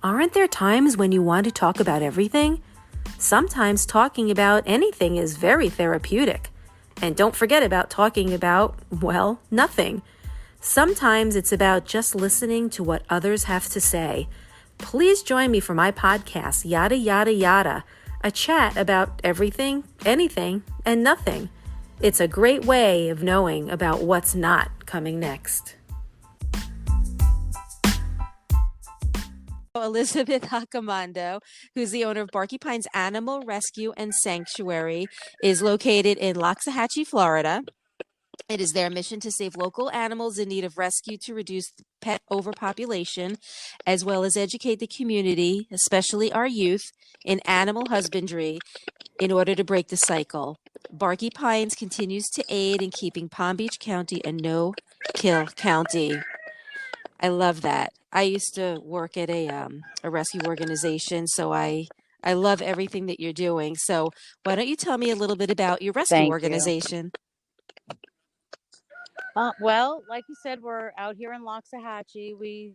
Aren't there times when you want to talk about everything? Sometimes talking about anything is very therapeutic. And don't forget about talking about, well, nothing. Sometimes it's about just listening to what others have to say. Please join me for my podcast, Yada Yada Yada, a chat about everything, anything, and nothing. It's a great way of knowing about what's not coming next. Elizabeth Accomando, who's the owner of Barky Pines Animal Rescue and Sanctuary, is located in Loxahatchee, Florida. It is their mission to save local animals in need of rescue to reduce pet overpopulation, as well as educate the community, especially our youth, in animal husbandry in order to break the cycle. Barky Pines continues to aid in keeping Palm Beach County a no-kill county. I love that. I used to work at a rescue organization, so I love everything that you're doing. So why don't you tell me a little bit about your rescue Thank you. organization? Well, like you said, we're out here in Loxahatchee. We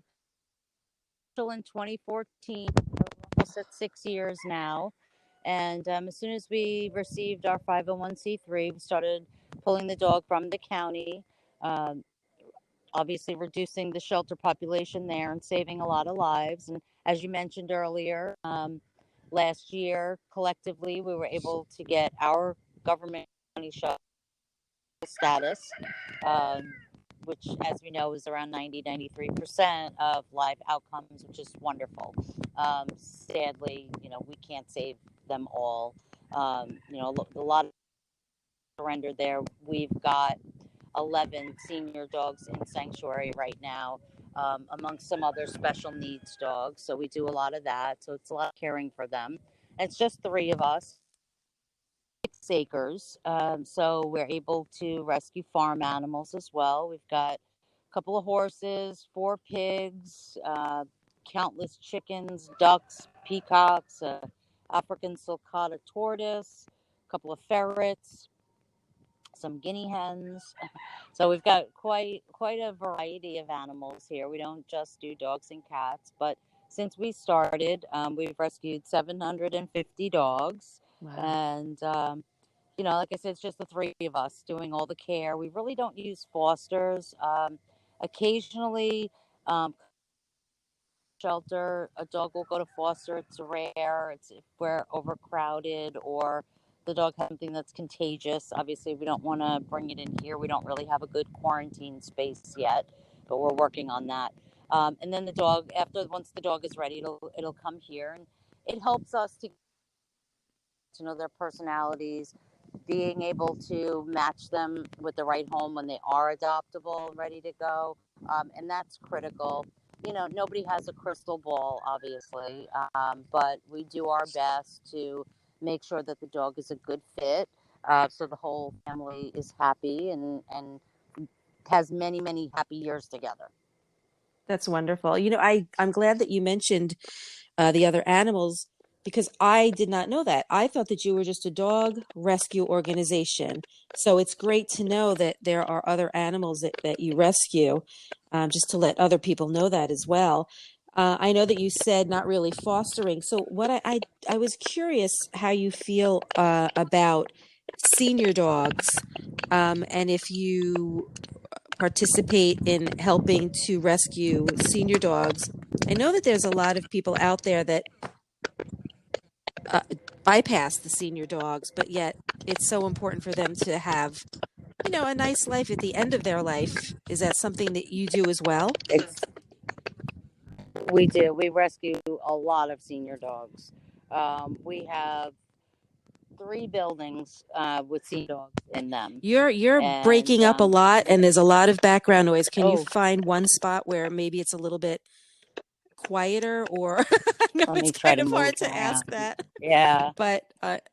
still in 2014, we're almost at 6 years now. And as soon as we received our 501c3, we started pulling the dog from the county, um, obviously reducing the shelter population there and saving a lot of lives. And as you mentioned earlier, last year, collectively, we were able to get our government county shelter status, um, which, as we know, is around 90-93% of live outcomes, which is wonderful. Sadly, we can't save them all. A lot of surrender there. We've got 11 senior dogs in sanctuary right now, amongst some other special needs dogs. So we do a lot of that. So it's a lot of caring for them. It's just 3 of us. 6 acres. So we're able to rescue farm animals as well. We've got a couple of horses, 4 pigs, countless chickens, ducks, peacocks, African sulcata tortoise, a couple of ferrets, some guinea hens. So we've got quite a variety of animals here. We don't just do dogs and cats, but since we started, we've rescued 750 dogs. Wow. And like I said, it's just the 3 of us doing all the care. We really don't use fosters. Occasionally, shelter, a dog will go to foster. It's rare. It's if we're overcrowded or the dog has something that's contagious. Obviously, we don't want to bring it in here. We don't really have a good quarantine space yet, but we're working on that. And then the dog, once the dog is ready, it'll come here, and it helps us to know their personalities, being able to match them with the right home when they are adoptable and ready to go. And that's critical. Nobody has a crystal ball, obviously, but we do our best to make sure that the dog is a good fit, so the whole family is happy and has many, many happy years together. That's wonderful. I'm glad that you mentioned the other animals because I did not know that. I thought that you were just a dog rescue organization. So it's great to know that there are other animals that you rescue, just to let other people know that as well. I know that you said not really fostering. So what I was curious how you feel about senior dogs, and if you participate in helping to rescue senior dogs. I know that there's a lot of people out there that bypass the senior dogs, but yet it's so important for them to have, a nice life at the end of their life. Is that something that you do as well? We do. We rescue a lot of senior dogs. We have 3 buildings with senior dogs in them. You're breaking up a lot, and there's a lot of background noise. Can you find one spot where maybe it's a little bit quieter, or I know it's kind of hard to ask that. Yeah. But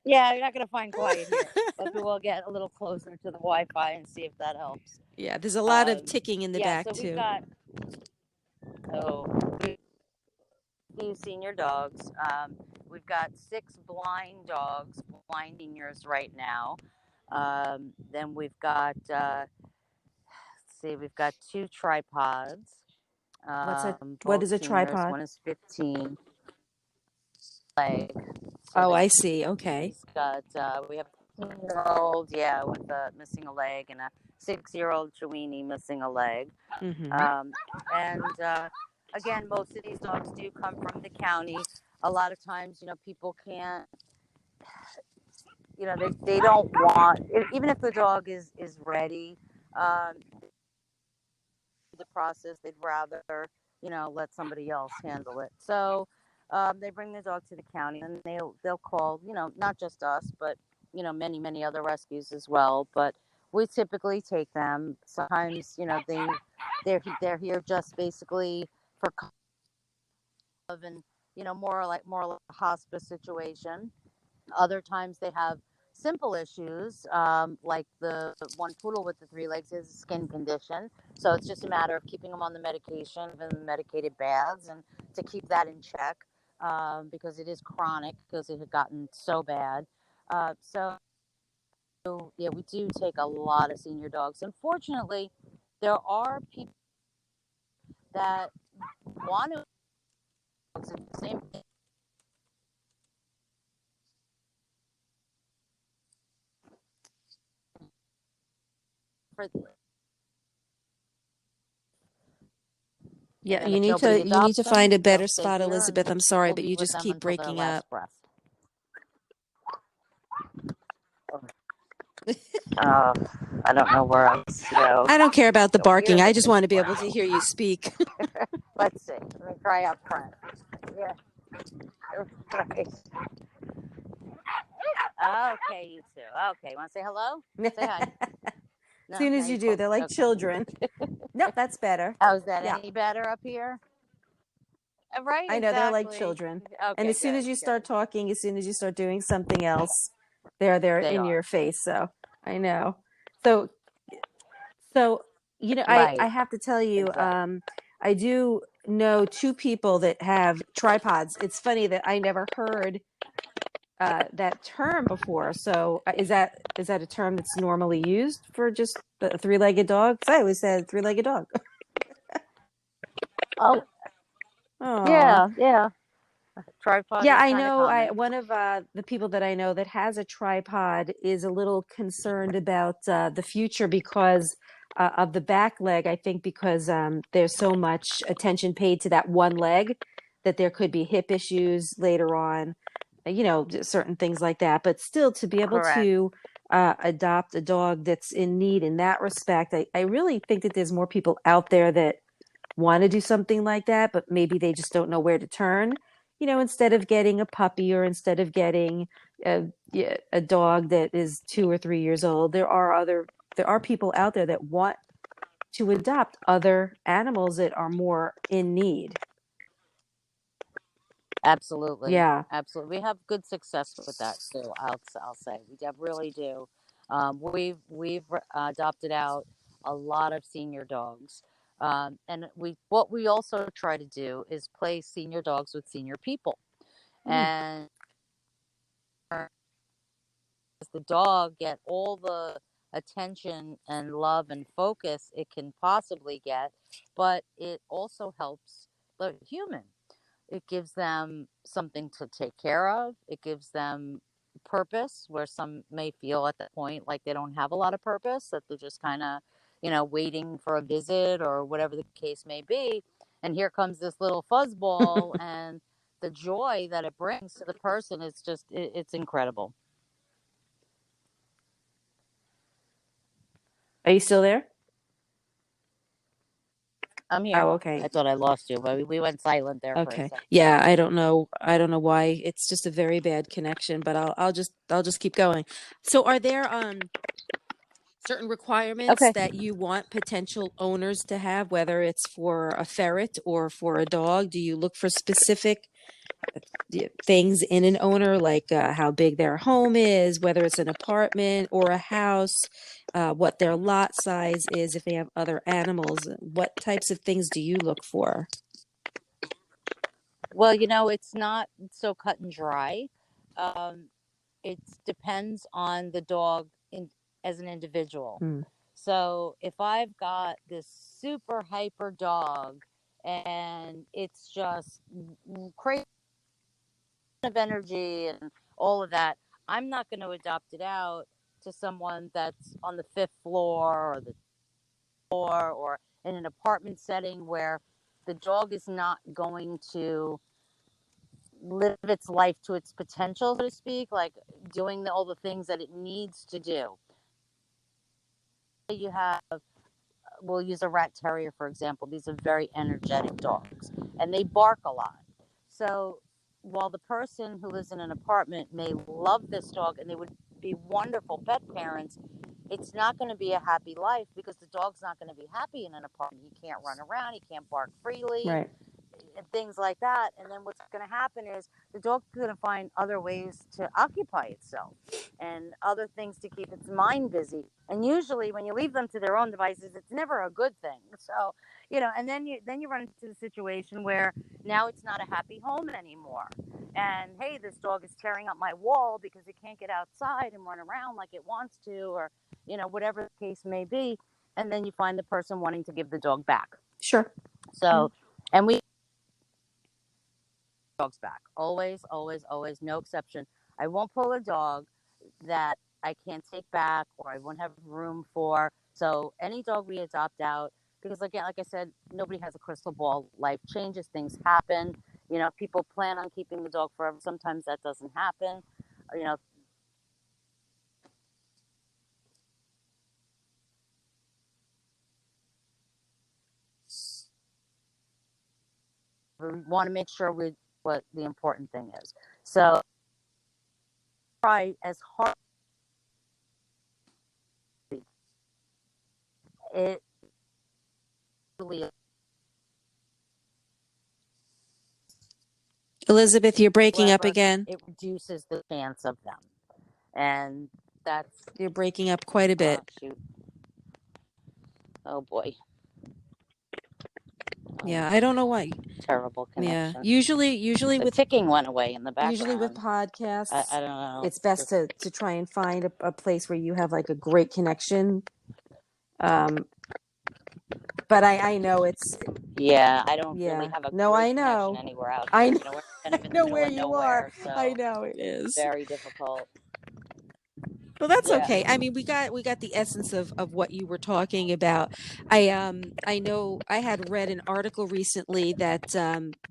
yeah, you're not going to find quiet here. But we'll get a little closer to the Wi-Fi and see if that helps. Yeah, there's a lot of ticking in the back, so too. We've got senior dogs. We've got 6 blind dogs, blind seniors right now. Then we've got, we've got 2 tripods. What Both is a seniors. tripod? One is 15 leg. So Oh, they I see. Okay. He's got, we have a 15-year-old, yeah, with missing a leg, and a 6-year-old Chiweenie missing a leg. Mm-hmm. Um, and again, most of these dogs do come from the county. A lot of times, people can't, they don't want, even if the dog is ready, um, the process, they'd rather, let somebody else handle it. So they bring the dog to the county, and they'll call, not just us, but many other rescues as well. But we typically take them. Sometimes, they're here just basically for love and more like a hospice situation. Other times they have simple issues, like the one poodle with the 3 legs is a skin condition. So it's just a matter of keeping them on the medication and the medicated baths, and to keep that in check, because it is chronic, because it had gotten so bad. So, yeah, we do take a lot of senior dogs. Unfortunately, there are people that want to do the same thing for Yeah, and if nobody you need adopts to find them, a they'll better stay spot, here, and Elizabeth. I'm sorry, we'll but be you with just them keep until their breaking up. last breath. Uh, I don't know where else to go. I don't care about the So barking. here's I a just good want to be able spot. to hear you speak. Let's see. Let me try up front. Yeah. Right. Okay, you two. Okay, want to say hello? Say hi. As No, soon now as you you do, can't. they're like Okay. children. Nope, that's better. How's that? Yeah, Any better up here? Right, I know they're like exactly. children. And Okay, as soon good, as you start good. talking, as soon as you start doing something else, they're They in are. your face. So I know. So so I Right, have to tell you, exactly. I do know two people that have tripods. It's funny that I never heard that term before. So is that a term that's normally used for just a three-legged dog? Because I always said three-legged dog. Oh, Oh, yeah. Tripod yeah, is I kind of know. I common. one of the people that I know that has a tripod is a little concerned about the future because of the back leg. I think because there's so much attention paid to that one leg that there could be hip issues later on, certain things like that. But still, to be able Correct. to adopt a dog that's in need in that respect, I really think that there's more people out there that want to do something like that, but maybe they just don't know where to turn. Instead of getting a puppy or instead of getting yeah, a dog that is 2 or 3 years old, there are people out there that want to adopt other animals that are more in need. Absolutely, Yeah. absolutely. We have good success with that too. I'll say really do. We've adopted out a lot of senior dogs, and what we also try to do is place senior dogs with senior people, Mm. and the dog get all the attention and love and focus it can possibly get, but it also helps the human. It gives them something to take care of. It gives them purpose, where some may feel at that point like they don't have a lot of purpose, that they're just kind of, waiting for a visit or whatever the case may be. And here comes this little fuzzball, and the joy that it brings to the person is just, it's incredible. Are you still there? I'm here. Oh, I okay. thought I lost you, but we went silent there for a Okay. second. Yeah, I don't know. I don't know why. It's just a very bad connection, but I'll just keep going. So are there certain requirements Okay. that you want potential owners to have, whether it's for a ferret or for a dog? Do you look for specific things in an owner, like how big their home is, whether it's an apartment or a house, what their lot size is, if they have other animals? What types of things do you look for? Well, it's not so cut and dry. Um, it depends on the dog as an individual. Hmm. So if I've got this super hyper dog and it's just crazy of energy and all of that. I'm not going to adopt it out to someone that's on the fifth floor or the floor or in an apartment setting where the dog is not going to live its life to its potential, so to speak, like doing all the things that it needs to do. You have, we'll use a rat terrier, for example. These are very energetic dogs and they bark a lot. So while the person who lives in an apartment may love this dog and they would be wonderful pet parents, it's not going to be a happy life because the dog's not going to be happy in an apartment. He can't run around, he can't bark freely, Right. and things like that. And then what's going to happen is the dog's going to find other ways to occupy itself and other things to keep its mind busy. And usually when you leave them to their own devices, it's never a good thing. So, and then you run into the situation where now it's not a happy home anymore. And hey, this dog is tearing up my wall because it can't get outside and run around like it wants to, or whatever the case may be. And then you find the person wanting to give the dog back. Sure. So, and we dogs back. Always, always, always, no exception. I won't pull a dog that I can't take back or I won't have room for. So any dog we adopt out, because again, like I said, nobody has a crystal ball. Life changes, things happen. People plan on keeping the dog forever. Sometimes that doesn't happen. We want to make sure what the important thing is. So try as hard it really. Elizabeth, you're breaking up However, again. it reduces the chance of them, and that's You're breaking up quite a bit. shoot. Oh boy. Yeah, I don't know why. Terrible connection. Yeah, usually The with ticking went away in the background. usually with podcasts, I don't know. it's best to try and find a place where you have like a great connection. But I know it's yeah. I don't really have a no, great I know. connection anywhere out I here. know, We're kind of in the know middle where of you nowhere, are. so I know it is. very difficult. Well, that's Yeah. okay. I mean, we got the essence of what you were talking about. I know I had read an article recently that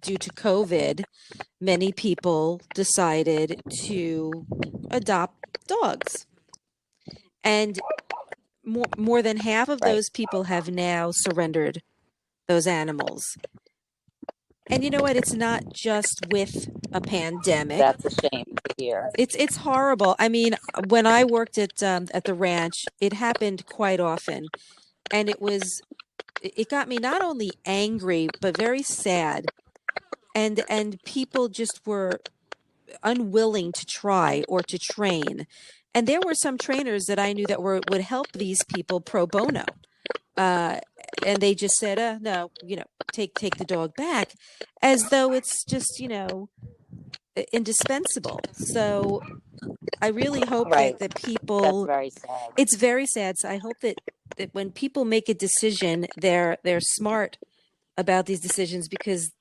due to COVID, many people decided to adopt dogs. And more than half of Right. those people have now surrendered those animals. And you know what? It's not just with a pandemic. That's a shame to hear. It's horrible. I mean, when I worked at the ranch, it happened quite often, and it got me not only angry but very sad. And people just were unwilling to try or to train. And there were some trainers that I knew that would help these people pro bono. And they just said, no, take the dog back, as though it's just, indispensable. So I really hope Right. that That's people, very sad. it's very sad. So I hope that when people make a decision, they're smart about these decisions, because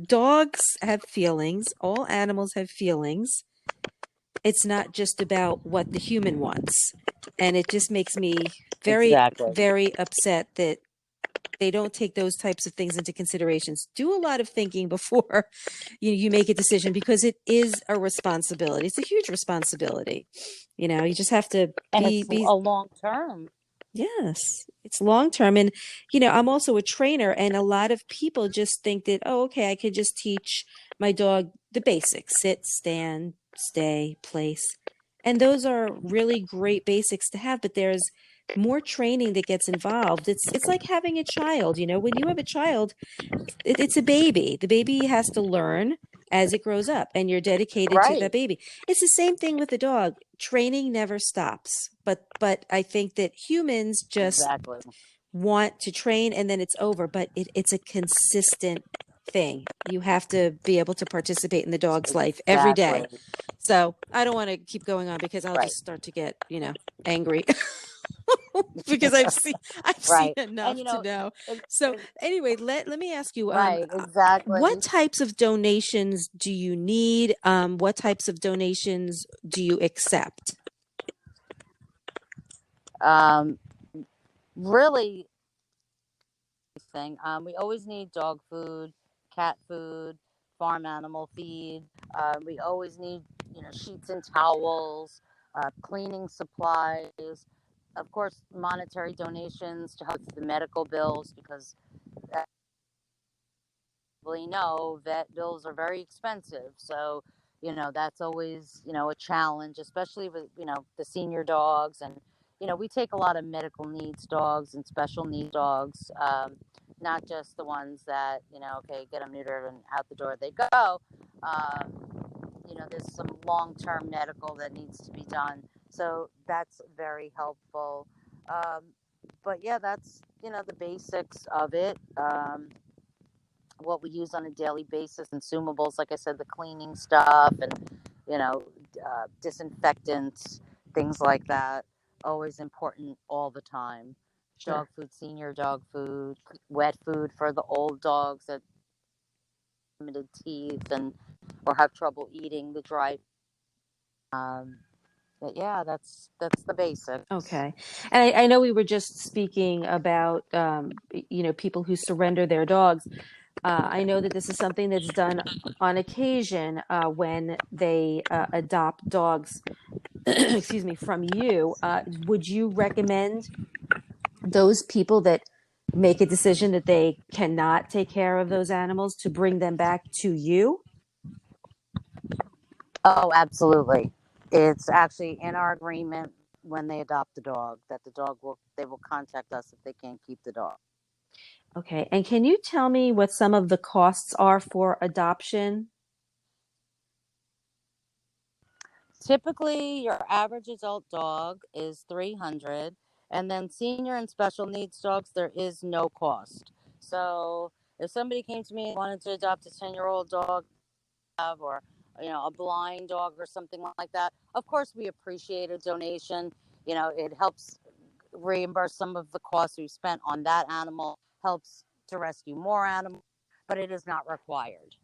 dogs have feelings. All animals have feelings. It's not just about what the human wants. And it just makes me very, Exactly. very upset that they don't take those types of things into considerations. Do a lot of thinking before you make a decision, because it is a responsibility. It's a huge responsibility. You just have to And be it's a long term. Yes, it's long term. And, I'm also a trainer, and a lot of people just think that, oh, okay, I could just teach my dog the basics: sit, stand, stay, place. And those are really great basics to have, but there's more training that gets involved. It's like having a child. When you have a child, it's a baby. The baby has to learn as it grows up, and you're dedicated to that baby. It's the same thing with the dog. Training never stops. But I think that humans just want to train and then it's over. But it's a consistent thing. You have to be able to participate in the dog's life every day. So I don't want to keep going on, because I'll just start to get, angry. because I've seen Right. And enough you to know, know. it, So it, anyway, let me ask you, right, what exactly. types of donations do you need? What types of donations do you accept? Um, really thing. We always need dog food, cat food, farm animal feed. We always need, sheets and towels, cleaning supplies, of course, monetary donations to help with the medical bills because we know vet bills are very expensive. So, that's always, a challenge, especially with, the senior dogs. And, we take a lot of medical needs dogs and special needs dogs, not just the ones that, okay, get them neutered and out the door they go. There's some long term medical that needs to be done. So that's very helpful. Um, but yeah, that's, the basics of it. What we use on a daily basis, consumables, like I said, the cleaning stuff and, you know, disinfectants, things like that. Always important all the time. Sure. Dog food, senior dog food, wet food for the old dogs that limited teeth and or have trouble eating the dry. Um, but yeah, that's the basics. Okay. And I know we were just speaking about, people who surrender their dogs. I know that this is something that's done on occasion when they adopt dogs, excuse me, from you. Would you recommend those people that make a decision that they cannot take care of those animals to bring them back to you? Oh, absolutely. It's actually in our agreement when they adopt the dog that the dog will they will contact us if they can't keep the dog. Okay. And can you tell me what some of the costs are for adoption? Typically, your average adult dog is 300, and then senior and special needs dogs there is no cost. So, if somebody came to me and wanted to adopt a 10-year-old dog or a blind dog or something like that, of course we appreciate a donation. It helps reimburse some of the costs we spent on that animal, helps to rescue more animals, but it is not required.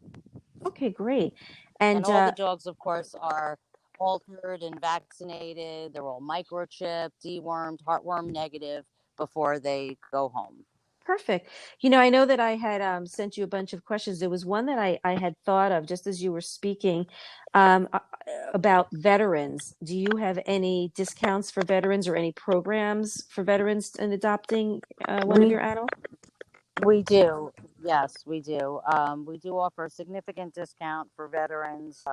Okay, great. And And all the dogs, of course, are altered and vaccinated. They're all microchipped, dewormed, heartworm negative before they go home. perfect. I know that I had sent you a bunch of questions. There was one that I had thought of just as you were speaking about veterans. Do you have any discounts for veterans or any programs for veterans in adopting one of We your animals? we do, yes, we do. We do offer a significant discount for veterans,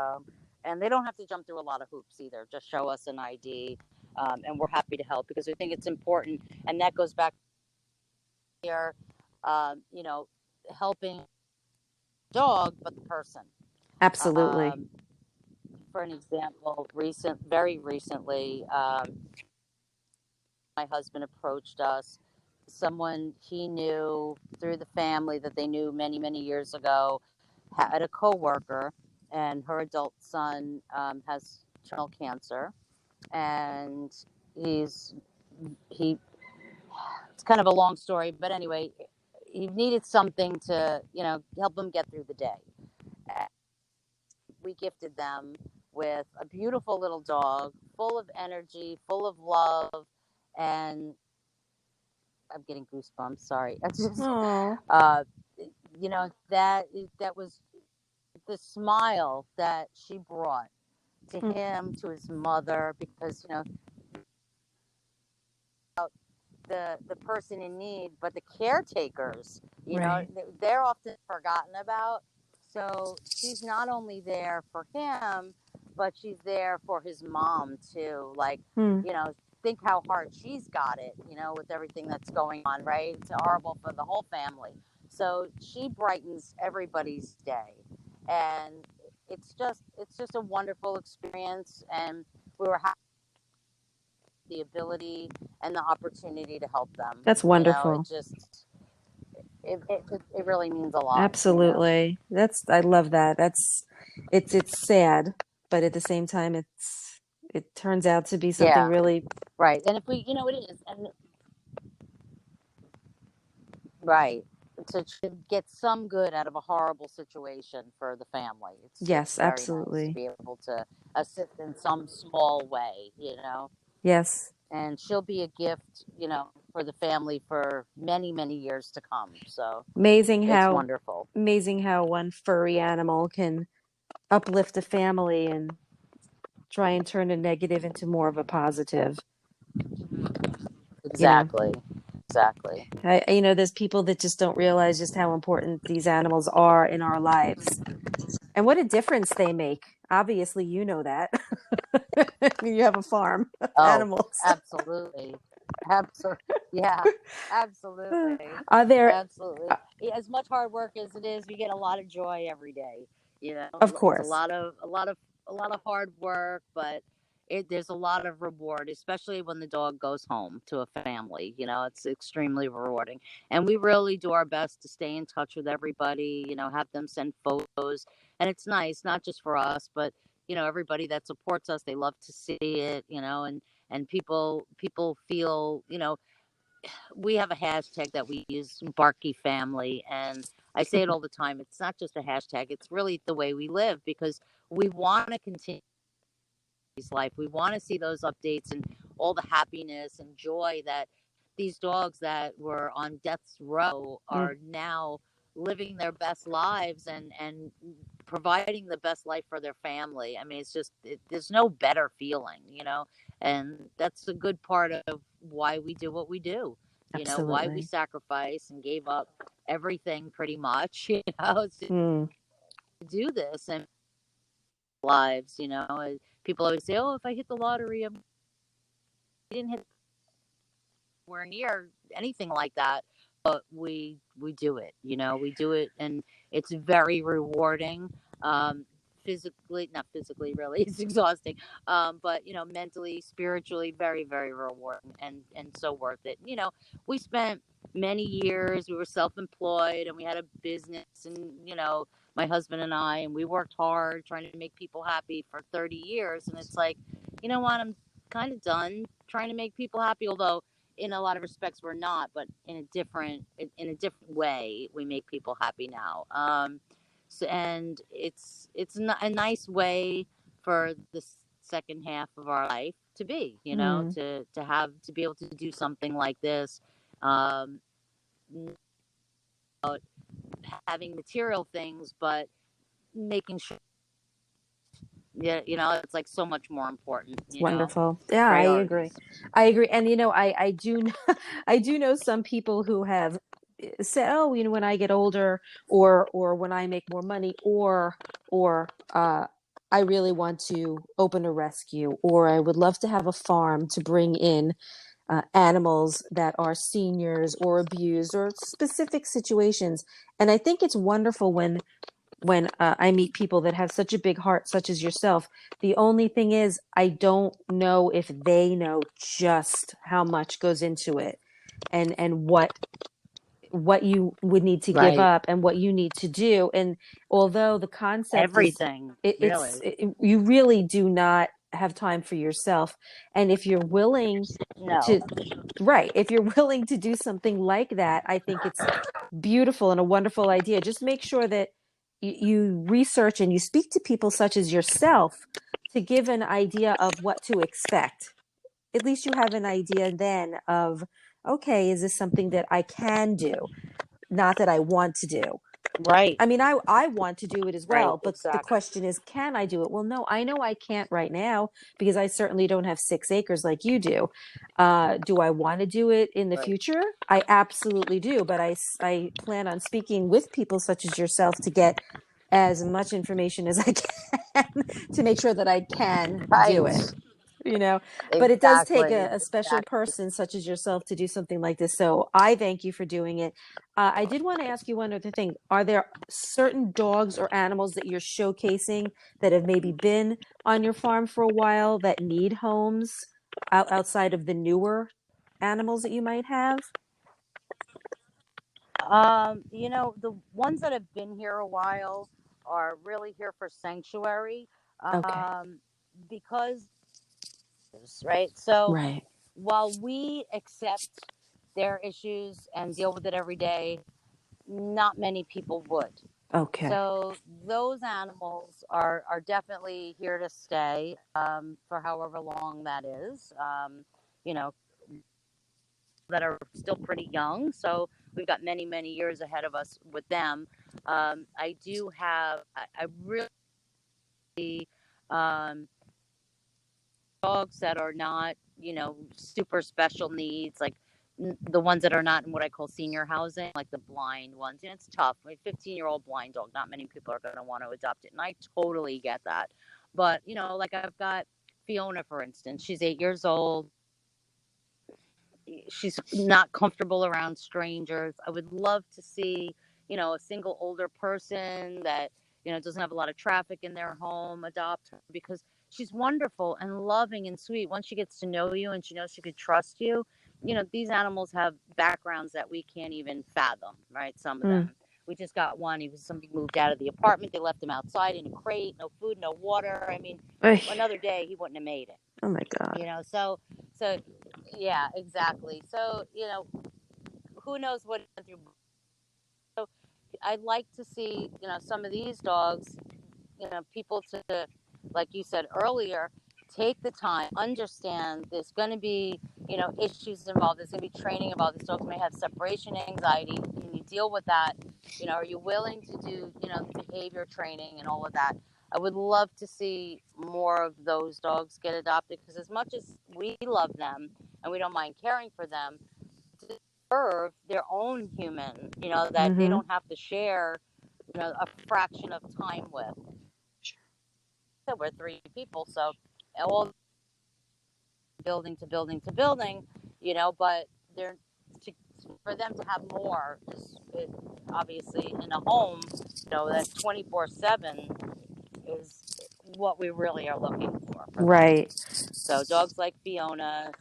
and they don't have to jump through a lot of hoops either. Just show us an ID, and we're happy to help because we think it's important. And that goes back here, um, you know, helping dog, but the person. Absolutely. Um, for an example, very recently, my husband approached us. Someone he knew through the family that they knew many, many years ago had a coworker, and her adult son has terminal cancer, and he's he. It's kind of a long story, but anyway, he needed something to help him get through the day. We gifted them with a beautiful little dog, full of energy, full of love, and I'm getting goosebumps. Sorry, it's just, Oh. uh, that was the smile that she brought to him, to his mother, because the person in need, but the caretakers, Right. they're often forgotten about. So she's not only there for him, but she's there for his mom too. Like, Hmm. you know, think how hard she's got it, with everything that's going on, right? It's horrible for the whole family. So she brightens everybody's day. And it's just a wonderful experience, and we were happy the ability and the opportunity to help them. That's It wonderful. just it really means a lot. Absolutely. I love that. It's sad, but at the same time it turns out to be something Yeah, really. right. And if we, it is, and right, to get some good out of a horrible situation for the family. It's Yes, very nice to absolutely. be able to assist in some small way. Yes. And she'll be a gift, for the family for many, many years to come. So Amazing it's how wonderful. amazing how one furry animal can uplift a family and try and turn a negative into more of a positive. You know, Exactly. Exactly. there's people that just don't realize just how important these animals are in our lives and what a difference they make. Obviously, you know that. You have a farm, Oh, animals. absolutely. Absolutely. Yeah, absolutely. Are there, Absolutely. Yeah, as much hard work as it is, we get a lot of joy every day. of It's a course, lot of hard work, but there's a lot of reward, especially when the dog goes home to a family. It's extremely rewarding. And we really do our best to stay in touch with everybody, have them send photos. And it's nice, not just for us, but everybody that supports us, they love to see it, and people feel, we have a hashtag that we use, Barky Family, and I say it all the time. It's not just a hashtag; it's really the way we live because we want to continue life. We want to see those updates and all the happiness and joy that these dogs that were on death's row mm, are now living their best lives and providing the best life for their family. I mean, it's just there's no better feeling, and that's a good part of why we do what we do. Why we absolutely. sacrifice and gave up everything pretty much, to Mm, do this and lives. People always say, "Oh, if I hit the lottery, I didn't hit anywhere near anything like that." But we do it. We do it, and it's very rewarding. Um, physically, not physically, really, it's exhausting. But mentally, spiritually, very, very rewarding, and so worth it. We spent many years. We were self-employed, and we had a business, and my husband and I, and we worked hard trying to make people happy for 30 years. And it's like, you know what? I'm kind of done trying to make people happy, although in a lot of respects we're not, but in a different way we make people happy now. So, and it's a nice way for the second half of our life to be, mm, to be able to do something like this, um, not having material things, but making sure, yeah, it's like so much more important, it's wonderful. Yeah, I agree. priorities. I agree. And I do I do know some people who have said, "Oh, when I get older, or when I make more money, or I really want to open a rescue, or I would love to have a farm to bring in animals that are seniors or abused or specific situations." And I think it's wonderful when I meet people that have such a big heart, such as yourself. The only thing is, I don't know if they know just how much goes into it, and what you would need to give Right. up and what you need to do. And although the concept is, Everything, it's really. you really do not have time for yourself. And if you're willing No. to, right, if you're willing to do something like that, I think it's beautiful and a wonderful idea. Just make sure that you research and you speak to people such as yourself to give an idea of what to expect. At least you have an idea then of, okay, is this something that I can do, not that I want to do? Right. I mean, I want to do it as Right. well, but the Exactly. question is, can I do it? Well, no, I know I can't right now because I certainly don't have 6 acres like you do. Do I want to do it in the Right. future? I absolutely do, but I plan on speaking with people such as yourself to get as much information as I can to make sure that I can do Right. it, you know. But it does take Exactly. a special Exactly. person such as yourself to do something like this. So I thank you for doing it. I did want to ask you one other thing. Are there certain dogs or animals that you're showcasing that have maybe been on your farm for a while that need homes outside of the newer animals that you might have? The ones that have been here a while are really here for sanctuary. Okay. Um, because right? So Right. while we accept their issues and deal with it every day, not many people would. Okay. So those animals are definitely here to stay, for however long that is. You know, that are still pretty young. So we've got many, many years ahead of us with them. I do have, I really, um, dogs that are not, super special needs, like the ones that are not in what I call senior housing, like the blind ones. It's tough. A 15-year-old blind dog, not many people are going to want to adopt it. And I totally get that. But, like I've got Fiona, for instance, she's 8 years old. She's not comfortable around strangers. I would love to see, a single older person that, doesn't have a lot of traffic in their home adopt her, because she's wonderful and loving and sweet. Once she gets to know you and she knows she could trust you, these animals have backgrounds that we can't even fathom, right? Some of Mm. them. We just got one. Somebody moved out of the apartment. They left him outside in a crate, no food, no water. I mean, Ay. another day he wouldn't have made it. Oh my God. So yeah, exactly. So, who knows what he went through. So I'd like to see, some of these dogs, people to, like you said earlier, take the time, understand there's going to be, issues involved. There's going to be training involved. These dogs may have separation anxiety. Can you deal with that? Are you willing to do, behavior training and all of that? I would love to see more of those dogs get adopted, because as much as we love them and we don't mind caring for them, deserve their own human, that they Mm-hmm. don't have to share, a fraction of time with. So we're three people, so all building to building to building, but they're to, for them to have more is obviously in a home, that's 24/7 is what we really are looking for them. Right. So dogs like Fiona,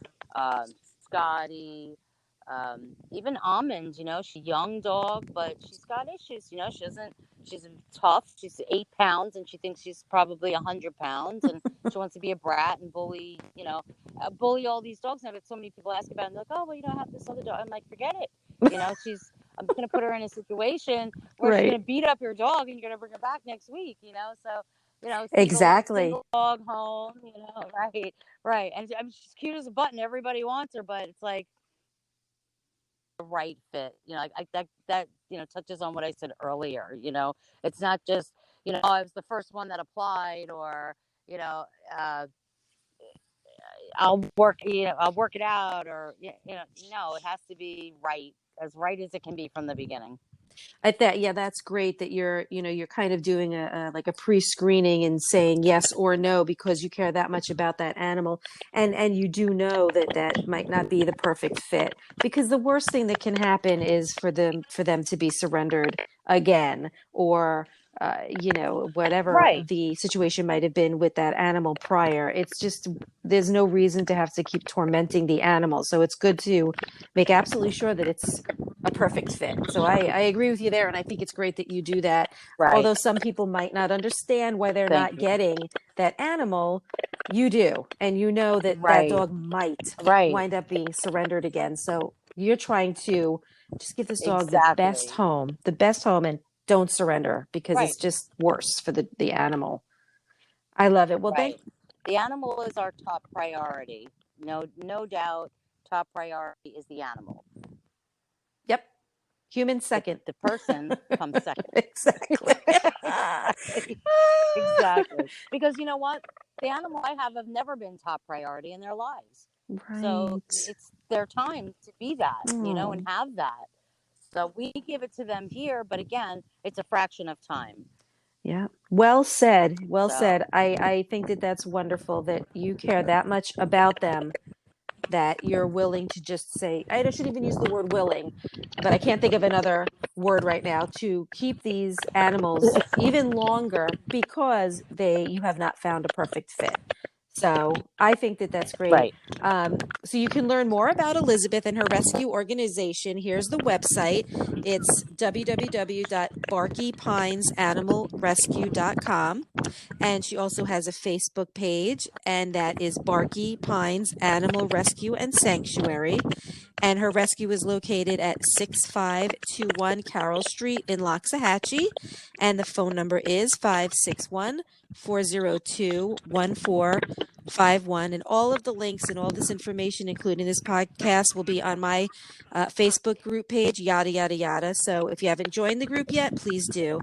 Scotty, even Almond, she's a young dog, but she's got issues. She doesn't, she's tough. She's 8 pounds and she thinks she's probably 100 pounds, and she wants to be a brat and bully, bully all these dogs. And I've had so many people ask about it, and they're like, oh, well, I have this other dog. I'm like, forget it. I'm going to put her in a situation where she's going Right. to beat up your dog and you're going to bring her back next week, so Exactly. single dog home, right, right. And I mean, she's cute as a button. Everybody wants her, but it's like the right fit. That touches on what I said earlier. It's not just oh, I was the first one that applied, or you know, uh, I'll work it out, or no, it has to be right as it can be from the beginning. Yeah, that's great that you're kind of doing a like a pre-screening and saying yes or no because you care that much about that animal, and you do know that that might not be the perfect fit, because the worst thing that can happen is for them to be surrendered again, or whatever Right, the situation might have been with that animal prior. It's just there's no reason to have to keep tormenting the animal. So it's good to make absolutely sure that it's a perfect fit. So I agree with you there. And I think it's great that you do that. right. Although some people might not understand why they're Thank not you. getting that animal, you do. And you know that that Right, dog might right. wind up being surrendered again. So you're trying to just give this dog Exactly. the best home, and don't surrender because Right, it's just worse for the animal. I love it. Well, thank, right. The animal is our top priority. No doubt. Top priority is the animal. yep, human The second. the person comes second. Exactly. Exactly. Exactly. Because you know what? The animal I have never been top priority in their lives. So Right. it's their time to be that, and Oh. have that. So we give it to them here, but again, it's a fraction of time. Yeah. Well said. Well So said. I think that that's wonderful that you care that much about them, that you're willing to just say, I shouldn't even use the word willing, but I can't think of another word right now, to keep these animals even longer because you have not found a perfect fit. So I think that that's great. Right. So you can learn more about Elizabeth and her rescue organization. Here's the website. It's www.barkypinesanimalrescue.com. And she also has a Facebook page, and that is Barky Pines Animal Rescue and Sanctuary. And her rescue is located at 6521 Carroll Street in Loxahatchee. And the phone number is 561 402 1451. And all of the links and all this information, including this podcast, will be on my Facebook group page, yada, yada, yada. So if you haven't joined the group yet, please do.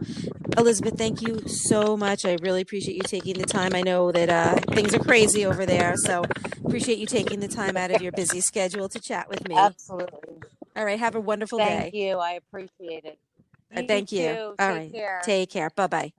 Elizabeth, thank you so much. I really appreciate you taking the time. I know that things are crazy over there, so appreciate you taking the time out of your busy schedule to chat with me. Absolutely. All right, have a wonderful Thank day. you. I appreciate it. You Thank you. too. All Take right, care. take care. Bye bye.